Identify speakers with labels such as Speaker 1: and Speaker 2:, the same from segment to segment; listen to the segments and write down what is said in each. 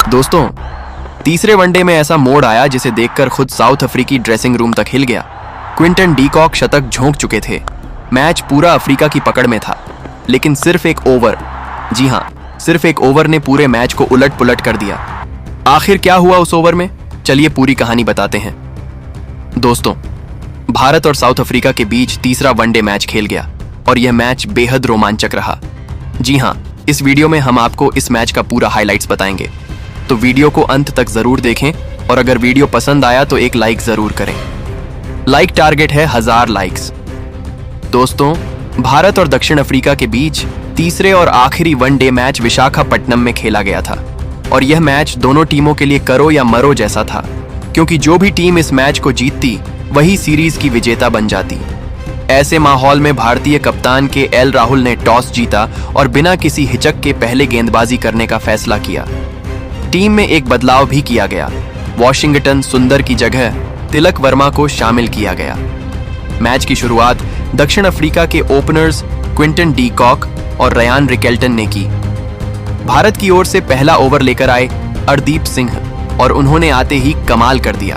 Speaker 1: दोस्तों, तीसरे वनडे में ऐसा मोड़ आया जिसे देखकर खुद साउथ अफ्रीकी ड्रेसिंग रूम तक हिल गया। क्विंटन डी कॉक शतक झोंक चुके थे। मैच पूरा अफ्रीका की पकड़ में था, लेकिन सिर्फ एक ओवर, जी हाँ, सिर्फ एक ओवर ने पूरे मैच को उलट पुलट कर दिया। आखिर क्या हुआ उस ओवर में, चलिए पूरी कहानी बताते हैं। दोस्तों, भारत और साउथ अफ्रीका के बीच तीसरा वनडे मैच खेल गया और यह मैच बेहद रोमांचक रहा। जी हाँ, इस वीडियो में हम आपको इस मैच का पूरा हाइलाइट्स बताएंगे, तो वीडियो को अंत तक जरूर देखें और अगर वीडियो पसंद आया तो एक लाइक जरूर करें। लाइक टारगेट है 1000 लाइक्स। दोस्तों, भारत और दक्षिण अफ्रीका के बीच तीसरे और आखिरी वनडे मैच विशाखापट्टनम में खेला गया था और यह मैच दोनों टीमों के लिए करो या मरो जैसा था, क्योंकि जो भी टीम इस मैच को जीतती वही सीरीज की विजेता बन जाती। ऐसे माहौल में भारतीय कप्तान के एल राहुल ने टॉस जीता और बिना किसी हिचक के पहले गेंदबाजी करने का फैसला किया। टीम में एक बदलाव भी किया गया। वॉशिंगटन सुंदर की जगह तिलक वर्मा को शामिल किया गया। मैच की शुरुआत दक्षिण अफ्रीका के ओपनर्स क्विंटन डी कॉक और रयान रिकेल्टन ने की। भारत की ओर से पहला ओवर लेकर आए अर्दीप सिंह और उन्होंने आते ही कमाल कर दिया।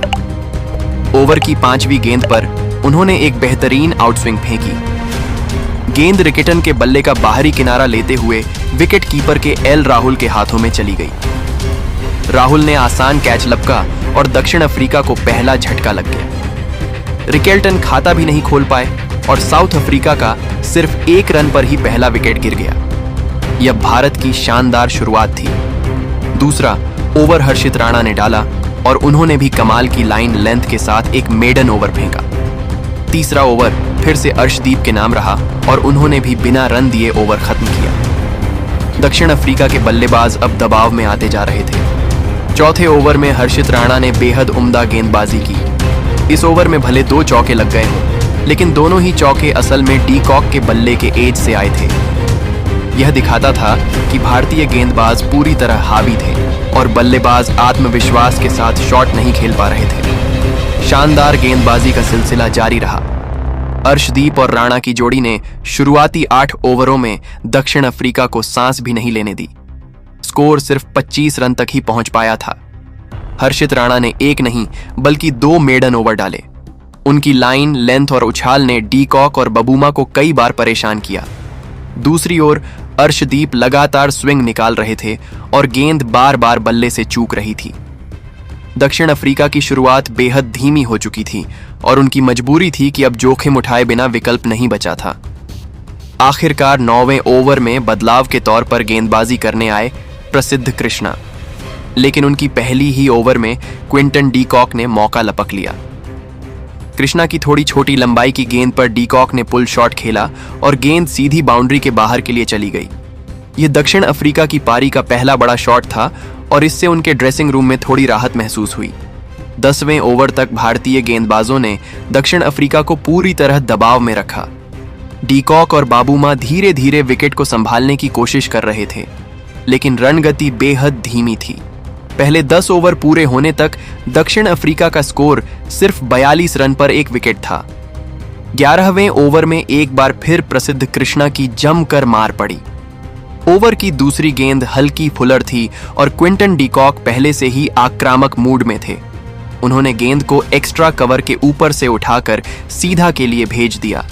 Speaker 1: ओवर की 5वीं गेंद पर उन्होंने एक बेहतरीन आउटस्विंग फेंकी। गेंद रिकेल्टन के बल्ले का बाहरी किनारा लेते हुए विकेट कीपर के एल राहुल के हाथों में चली गई। राहुल ने आसान कैच लपका और दक्षिण अफ्रीका को पहला झटका लग गया। रिकेल्टन खाता भी नहीं खोल पाए और साउथ अफ्रीका का सिर्फ 1 रन पर ही पहला विकेट गिर गया। यह भारत की शानदार शुरुआत थी। दूसरा ओवर हर्षित राणा ने डाला और उन्होंने भी कमाल की लाइन लेंथ के साथ एक मेडन ओवर फेंका। तीसरा ओवर फिर से अर्शदीप के नाम रहा और उन्होंने भी बिना रन दिए ओवर खत्म किया। दक्षिण अफ्रीका के बल्लेबाज अब दबाव में आते जा रहे थे। चौथे ओवर में हर्षित राणा ने बेहद उम्दा गेंदबाजी की। इस ओवर में भले 2 चौके लग गए हों, लेकिन दोनों ही चौके असल में डी कॉक के बल्ले के एज से आए थे। यह दिखाता था कि भारतीय गेंदबाज पूरी तरह हावी थे और बल्लेबाज आत्मविश्वास के साथ शॉट नहीं खेल पा रहे थे। शानदार गेंदबाजी का सिलसिला जारी रहा। अर्शदीप और राणा की जोड़ी ने शुरुआती 8 ओवरों में दक्षिण अफ्रीका को सांस भी नहीं लेने दी। स्कोर सिर्फ 25 रन तक ही पहुंच पाया था। हर्षित राणा ने 1 नहीं बल्कि 2 मेडन ओवर डाले। उनकी लाइन लेंथ और उछाल ने डी कॉक और बबूमा को कई बार परेशान किया। दूसरी ओर अर्शदीप लगातार स्विंग निकाल रहे थे और गेंद बार बार बल्ले से चूक रही थी। दक्षिण अफ्रीका की शुरुआत बेहद धीमी हो चुकी थी और उनकी मजबूरी थी कि अब जोखिम उठाए बिना विकल्प नहीं बचा था। आखिरकार 9वें ओवर में बदलाव के तौर पर गेंदबाजी करने आए प्रसिद्ध कृष्णा, लेकिन उनकी पहली ही ओवर में क्विंटन डी कॉक ने मौका लपक लिया। कृष्णा की थोड़ी छोटी लंबाई की गेंद पर डी कॉक ने पुल शॉट खेला और गेंद सीधी बाउंड्री के बाहर के लिए चली गई। यह दक्षिण अफ्रीका की पारी का पहला बड़ा शॉट था और इससे उनके ड्रेसिंग रूम में थोड़ी राहत महसूस हुई। 10वें ओवर तक भारतीय गेंदबाजों ने दक्षिण अफ्रीका को पूरी तरह दबाव में रखा। डी कॉक और बाबूमा धीरे धीरे विकेट को संभालने की कोशिश कर रहे थे, लेकिन रन गति बेहद धीमी थी। पहले 10 ओवर पूरे होने तक दक्षिण अफ्रीका का स्कोर सिर्फ 42 रन पर 1 विकेट था। 11वें ओवर में एक बार फिर प्रसिद्ध कृष्णा की जमकर मार पड़ी। ओवर की दूसरी गेंद हल्की फुलर थी और क्विंटन डी कॉक पहले से ही आक्रामक मूड में थे। उन्होंने गेंद को एक्स्ट्रा कवर के ऊपर से उठाकर सीधा के लिए भेज दिया।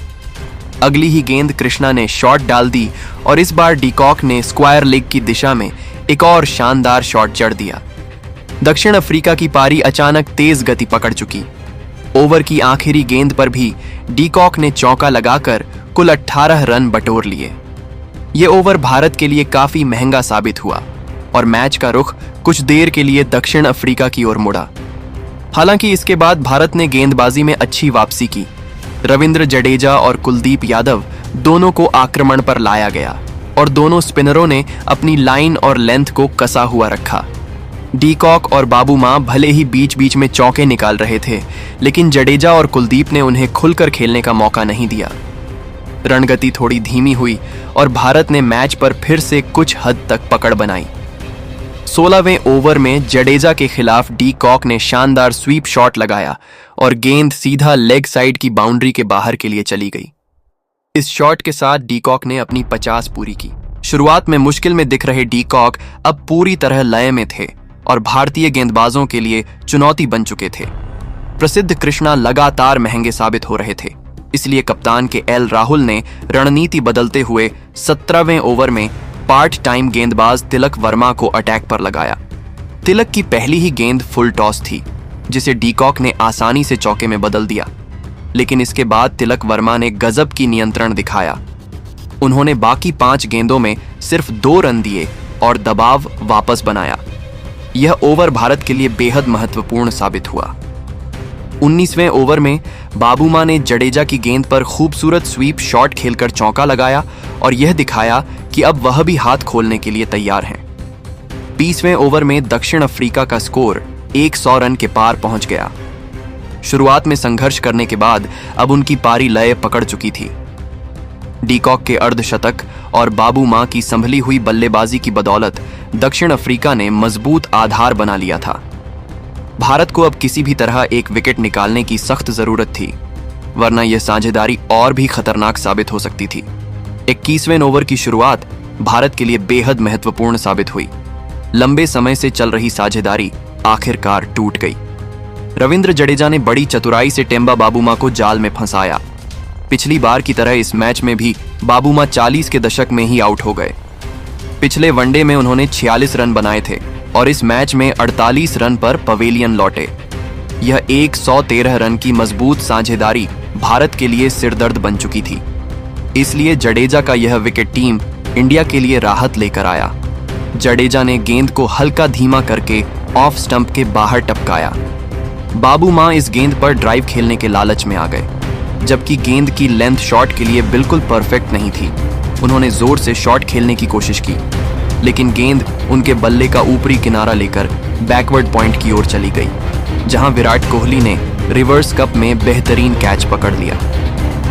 Speaker 1: अगली ही गेंद कृष्णा ने शॉट डाल दी और इस बार डी कॉक ने स्क्वायर लेग की दिशा में एक और शानदार शॉट जड़ दिया। दक्षिण अफ्रीका की पारी अचानक तेज गति पकड़ चुकी। ओवर की आखिरी गेंद पर भी डी कॉक ने चौका लगाकर कुल 18 रन बटोर लिए। ये ओवर भारत के लिए काफी महंगा साबित हुआ और मैच का रुख कुछ देर के लिए दक्षिण अफ्रीका की ओर मुड़ा। हालांकि इसके बाद भारत ने गेंदबाजी में अच्छी वापसी की। रविंद्र जडेजा और कुलदीप यादव दोनों को आक्रमण पर लाया गया और दोनों स्पिनरों ने अपनी लाइन और लेंथ को कसा हुआ रखा। डी कॉक और बाबूमा भले ही बीच बीच में चौके निकाल रहे थे, लेकिन जडेजा और कुलदीप ने उन्हें खुलकर खेलने का मौका नहीं दिया। रणगति थोड़ी धीमी हुई और भारत ने मैच पर फिर से कुछ हद तक पकड़ बनाई। 16वें ओवर में जडेजा के खिलाफ डी कॉक ने शानदार स्वीप शॉट लगाया और गेंद सीधा लेग साइड की बाउंड्री के बाहर के लिए चली गई। इस शॉट के साथ डी कॉक ने अपनी 50 पूरी की। शुरुआत में मुश्किल में दिख रहे डी कॉक अब पूरी तरह लय में थे और भारतीय गेंदबाजों के लिए चुनौती बन चुके थे। प्रसिद्ध कृष्णा लगातार महंगे साबित हो रहे थे, इसलिए कप्तान के एल राहुल ने रणनीति बदलते हुए 17वें ओवर में पार्ट टाइम गेंदबाज तिलक वर्मा को अटैक पर लगाया। तिलक की पहली ही गेंद फुल टॉस थी, जिसे डीकॉक ने आसानी से चौके में बदल दिया, लेकिन इसके बाद तिलक वर्मा ने गजब की नियंत्रण दिखाया। उन्होंने बाकी 5 गेंदों में सिर्फ 2 रन दिए और दबाव वापस बनाया। यह ओवर भारत के लिए बेहद महत्वपूर्ण साबित हुआ। 19वें ओवर में बाबूमा ने जडेजा की गेंद पर खूबसूरत स्वीप शॉट खेलकर चौका लगाया और यह दिखाया कि अब वह भी हाथ खोलने के लिए तैयार हैं। 20वें ओवर में दक्षिण अफ्रीका का स्कोर 100 रन के पार पहुंच गया। शुरुआत में संघर्ष करने के बाद अब उनकी पारी लय पकड़ चुकी थी। डीकॉक के अर्धशतक और बाबूमा की संभली हुई बल्लेबाजी की बदौलत दक्षिण अफ्रीका ने मजबूत आधार बना लिया था। भारत को अब किसी भी तरह एक विकेट निकालने की सख्त जरूरत थी, वरना यह साझेदारी और भी खतरनाक साबित हो सकती थी। 21वें ओवर की शुरुआत भारत के लिए बेहद महत्वपूर्ण साबित हुई। लंबे समय से चल रही साझेदारी आखिरकार टूट गई। रविंद्र जडेजा ने बड़ी चतुराई से टेम्बा बाबूमा को जाल में फंसाया। पिछली बार की तरह इस मैच में भी बाबूमा 40 के दशक में ही आउट हो गए। पिछले वनडे में उन्होंने 46 रन बनाए थे और इस मैच में 48 रन पर पवेलियन लौटे। यह 113 रन की मजबूत साझेदारी भारत के लिए सिरदर्द बन चुकी थी, इसलिए जडेजा का यह विकेट टीम इंडिया के लिए राहत लेकर आया। जडेजा ने गेंद को हल्का धीमा करके ऑफ स्टंप के बाहर टपकाया। बाबूमा इस गेंद पर ड्राइव खेलने के लालच में आ गए, जबकि गेंद की लेंथ शॉट के लिए बिल्कुल परफेक्ट नहीं थी। उन्होंने जोर से शॉट खेलने की कोशिश की, लेकिन गेंद उनके बल्ले का ऊपरी किनारा लेकर बैकवर्ड पॉइंट की ओर चली गई, जहां विराट कोहली ने रिवर्स कप में बेहतरीन कैच पकड़ लिया।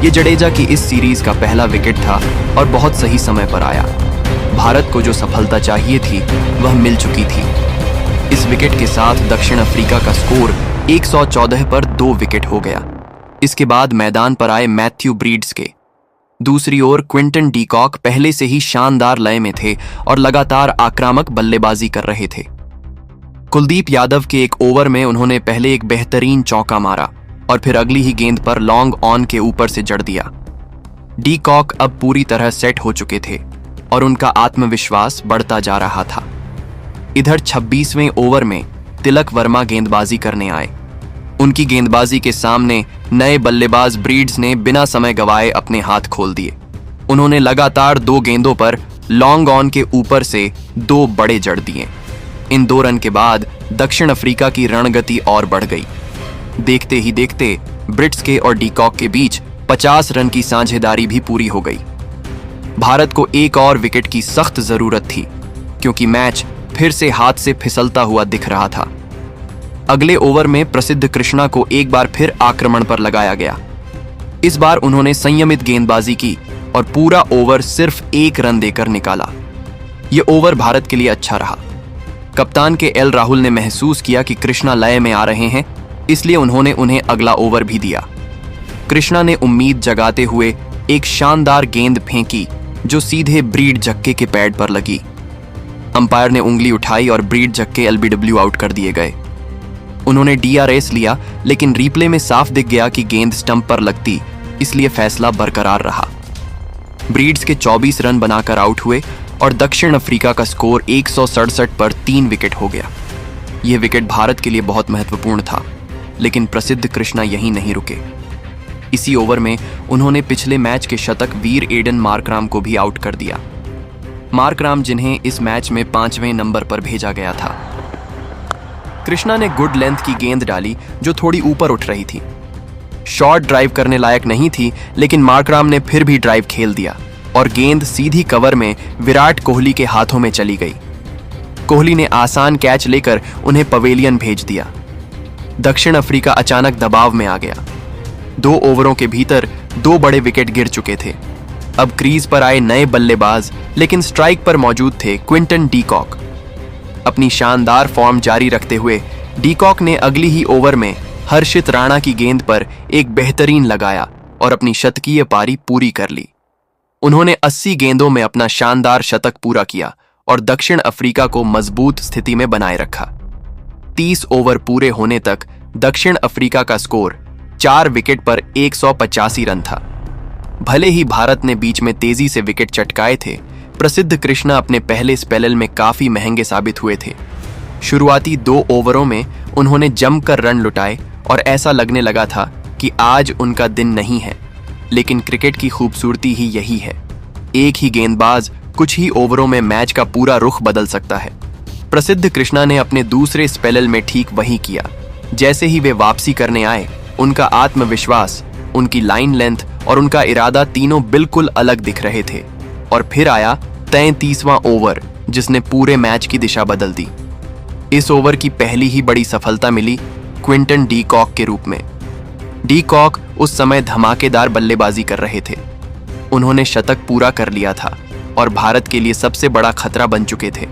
Speaker 1: ये जडेजा की इस सीरीज का पहला विकेट था और बहुत सही समय पर आया। भारत को जो सफलता चाहिए थी वह मिल चुकी थी। इस विकेट के साथ दक्षिण अफ्रीका का स्कोर 114 पर 2 विकेट हो गया। इसके बाद मैदान पर आए मैथ्यू ब्रीड्स के। दूसरी ओर क्विंटन डीकॉक पहले से ही शानदार लय में थे और लगातार आक्रामक बल्लेबाजी कर रहे थे। कुलदीप यादव के एक ओवर में उन्होंने पहले एक बेहतरीन चौका मारा और फिर अगली ही गेंद पर लॉन्ग ऑन के ऊपर से जड़ दिया। डीकॉक अब पूरी तरह सेट हो चुके थे और उनका आत्मविश्वास बढ़ता जा रहा था। इधर 26वें ओवर में तिलक वर्मा गेंदबाजी करने आए। उनकी गेंदबाजी के सामने नए बल्लेबाज ब्रीड्स ने बिना समय गवाए अपने हाथ खोल दिए। उन्होंने लगातार 2 गेंदों पर लॉन्ग ऑन के ऊपर से 2 बड़े जड़ दिए। इन 2 रन के बाद दक्षिण अफ्रीका की रणगति और बढ़ गई। देखते ही देखते ब्रिट्स के और डीकॉक के बीच 50 रन की साझेदारी भी पूरी हो गई। भारत को एक और विकेट की सख्त जरूरत थी, क्योंकि मैच फिर से हाथ से फिसलता हुआ दिख रहा था। अगले ओवर में प्रसिद्ध कृष्णा को एक बार फिर आक्रमण पर लगाया गया। इस बार उन्होंने संयमित गेंदबाजी की और पूरा ओवर सिर्फ 1 रन देकर निकाला। यह ओवर भारत के लिए अच्छा रहा। कप्तान के एल राहुल ने महसूस किया कि कृष्णा लय में आ रहे हैं, इसलिए उन्होंने उन्हें अगला ओवर भी दिया। कृष्णा ने उम्मीद जगाते हुए एक शानदार गेंद फेंकी जो सीधे ब्रीड जक्के के पैड पर लगी। अंपायर ने उंगली उठाई और ब्रीड जक्के एलबीडब्ल्यू आउट कर दिए गए। उन्होंने डीआरएस लिया, लेकिन रिप्ले में साफ दिख गया कि गेंद स्टंप पर लगती, इसलिए फैसला बरकरार रहा। ब्रीड्स के 24 रन बनाकर आउट हुए और दक्षिण अफ्रीका का स्कोर 167 पर 3 विकेट हो गया। यह विकेट भारत के लिए बहुत महत्वपूर्ण था, लेकिन प्रसिद्ध कृष्णा यहीं नहीं रुके। इसी ओवर में उन्होंने पिछले मैच के शतक वीर एडन मार्कराम को भी आउट कर दिया। मार्कराम, जिन्हें इस मैच में 5वें नंबर पर भेजा गया था। कृष्णा ने गुड लेंथ की गेंद डाली जो थोड़ी ऊपर उठ रही थी। शॉट ड्राइव करने लायक नहीं थी, लेकिन मार्कराम ने फिर भी ड्राइव खेल दिया और गेंद सीधी कवर में विराट कोहली के हाथों में चली गई। कोहली ने आसान कैच लेकर उन्हें पवेलियन भेज दिया। दक्षिण अफ्रीका अचानक दबाव में आ गया। 2 ओवरों के भीतर 2 बड़े विकेट गिर चुके थे। अब क्रीज पर आए नए बल्लेबाज, लेकिन स्ट्राइक पर मौजूद थे क्विंटन डीकॉक। अपनी शानदार फॉर्म जारी रखते हुए डीकॉक ने अगली ही ओवर में हर्षित राणा की गेंद पर एक बेहतरीन लगाया और अपनी शतकीय पारी पूरी कर ली। उन्होंने 80 गेंदों में अपना शानदार शतक पूरा किया और दक्षिण अफ्रीका को मजबूत स्थिति में बनाए रखा। 30 ओवर पूरे होने तक दक्षिण अफ्रीका का स्कोर 4 विकेट पर 185 रन था। भले ही भारत ने बीच में तेजी से विकेट चटकाए थे, प्रसिद्ध कृष्णा अपने पहले स्पेल में काफी महंगे साबित हुए थे। शुरुआती 2 ओवरों में उन्होंने जमकर रन लुटाए और ऐसा लगने लगा था कि आज उनका दिन नहीं है। लेकिन क्रिकेट की खूबसूरती ही यही है, एक ही गेंदबाज कुछ ही ओवरों में मैच का पूरा रुख बदल सकता है। प्रसिद्ध कृष्णा ने अपने दूसरे स्पेल में ठीक वही किया। जैसे ही वे वापसी करने आए, उनका आत्मविश्वास, उनकी लाइन लेंथ और उनका इरादा तीनों बिल्कुल अलग दिख रहे थे। और फिर आया 33वां ओवर, जिसने पूरे मैच की दिशा बदल दी। इस ओवर की पहली ही बड़ी सफलता मिली क्विंटन डी कॉक के रूप में। डी कॉक उस समय धमाकेदार बल्लेबाजी कर रहे थे। उन्होंने शतक पूरा कर लिया था और भारत के लिए सबसे बड़ा खतरा बन चुके थे।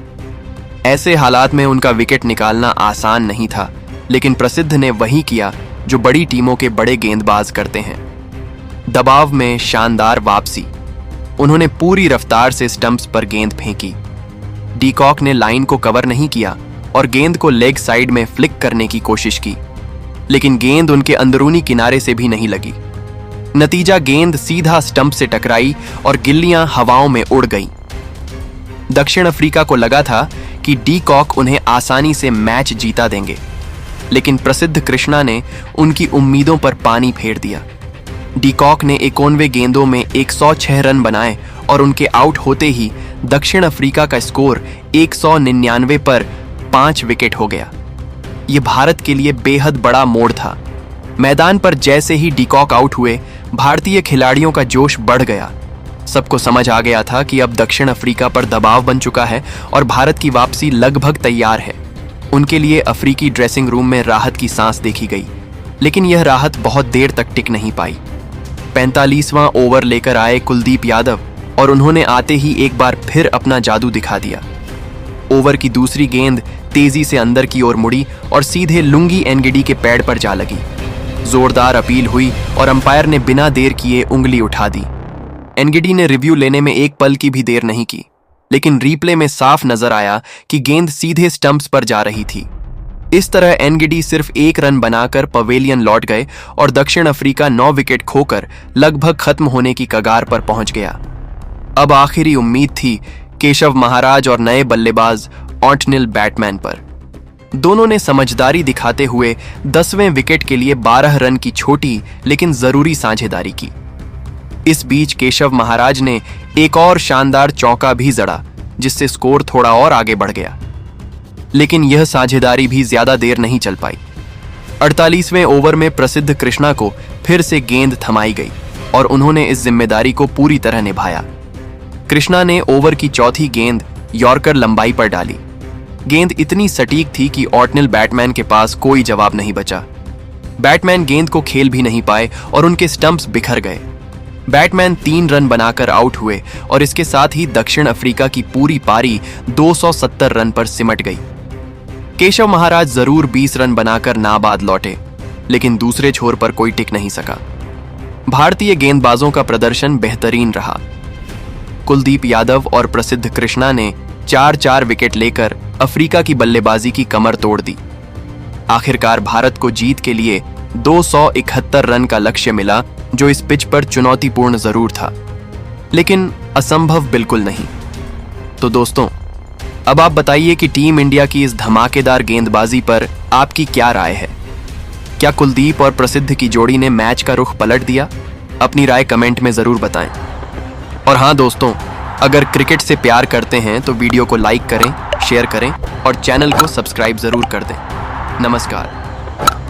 Speaker 1: ऐसे हालात में उनका विकेट निकालना आसान नहीं था, लेकिन प्रसिद्ध ने वही किया जो बड़ी टीमों के बड़े गेंदबाज करते हैं। दबाव में शानदार वापसी। उन्होंने पूरी रफ्तार से स्टंप्स पर गेंद फेंकी। डी कॉक ने लाइन को कवर नहीं किया और गेंद को लेग साइड में फ्लिक करने की कोशिश की, लेकिन गेंद उनके अंदरूनी किनारे से भी नहीं लगी। नतीजा, गेंद सीधा स्टंप से टकराई और गिल्लियां हवाओं में उड़ गईं। दक्षिण अफ्रीका को लगा था कि डी कॉक उन्हें आसानी से मैच जीता देंगे, लेकिन प्रसिद्ध कृष्णा ने उनकी उम्मीदों पर पानी फेर दिया। डी कॉक ने 51 गेंदों में 106 रन बनाए और उनके आउट होते ही दक्षिण अफ्रीका का स्कोर 199 पर 5 विकेट हो गया। यह भारत के लिए बेहद बड़ा मोड़ था। मैदान पर जैसे ही डी कॉक आउट हुए, भारतीय खिलाड़ियों का जोश बढ़ गया। सबको समझ आ गया था कि अब दक्षिण अफ्रीका पर दबाव बन चुका है और भारत की वापसी लगभग तैयार है। उनके लिए अफ्रीकी ड्रेसिंग रूम में राहत की सांस देखी गई, लेकिन यह राहत बहुत देर तक टिक नहीं पाई। 45वां ओवर लेकर आए कुलदीप यादव और उन्होंने आते ही एक बार फिर अपना जादू दिखा दिया। ओवर की दूसरी गेंद तेजी से अंदर की ओर मुड़ी और सीधे लुंगी एनगिडी के पैड पर जा लगी। जोरदार अपील हुई और अंपायर ने बिना देर किए उंगली उठा दी। एनगिडी ने रिव्यू लेने में एक पल की भी देर नहीं की, लेकिन रीप्ले में साफ नजर आया कि गेंद सीधे स्टंप्स पर जा रही थी। इस तरह एनगिडी सिर्फ 1 रन बनाकर पवेलियन लौट गए और दक्षिण अफ्रीका 9 विकेट खोकर लगभग खत्म होने की कगार पर पहुंच गया। अब आखिरी उम्मीद थी केशव महाराज और नए बल्लेबाज ऑटनिल बैटमैन पर। दोनों ने समझदारी दिखाते हुए 10वें विकेट के लिए 12 रन की छोटी लेकिन जरूरी साझेदारी की। इस बीच केशव महाराज ने एक और शानदार चौका भी जड़ा, जिससे स्कोर थोड़ा और आगे बढ़ गया। लेकिन यह साझेदारी भी ज्यादा देर नहीं चल पाई। 48वें ओवर में प्रसिद्ध कृष्णा को फिर से गेंद थमाई गई और उन्होंने इस जिम्मेदारी को पूरी तरह निभाया। कृष्णा ने ओवर की चौथी गेंद यॉर्कर लंबाई पर डाली। गेंद इतनी सटीक थी कि ऑटनिल बैटमैन के पास कोई जवाब नहीं बचा। बैटमैन गेंद को खेल भी नहीं पाए और उनके स्टंप्स बिखर गए। बैटमैन 3 रन बनाकर आउट हुए और इसके साथ ही दक्षिण अफ्रीका की पूरी पारी 270 रन पर सिमट गई। केशव महाराज जरूर 20 रन बनाकर नाबाद लौटे, लेकिन दूसरे छोर पर कोई टिक नहीं सका। भारतीय गेंदबाजों का प्रदर्शन बेहतरीन रहा। कुलदीप यादव और प्रसिद्ध कृष्णा ने 4-4 विकेट लेकर अफ्रीका की बल्लेबाजी की कमर तोड़ दी। आखिरकार भारत को जीत के लिए 271 रन का लक्ष्य मिला, जो इस पिच पर चुनौतीपूर्ण जरूर था, लेकिन असंभव बिल्कुल नहीं। तो दोस्तों, अब आप बताइए कि टीम इंडिया की इस धमाकेदार गेंदबाजी पर आपकी क्या राय है? क्या कुलदीप और प्रसिद्ध की जोड़ी ने मैच का रुख पलट दिया? अपनी राय कमेंट में जरूर बताएं। और हाँ दोस्तों, अगर क्रिकेट से प्यार करते हैं तो वीडियो को लाइक करें, शेयर करें और चैनल को सब्सक्राइब जरूर कर दें। नमस्कार।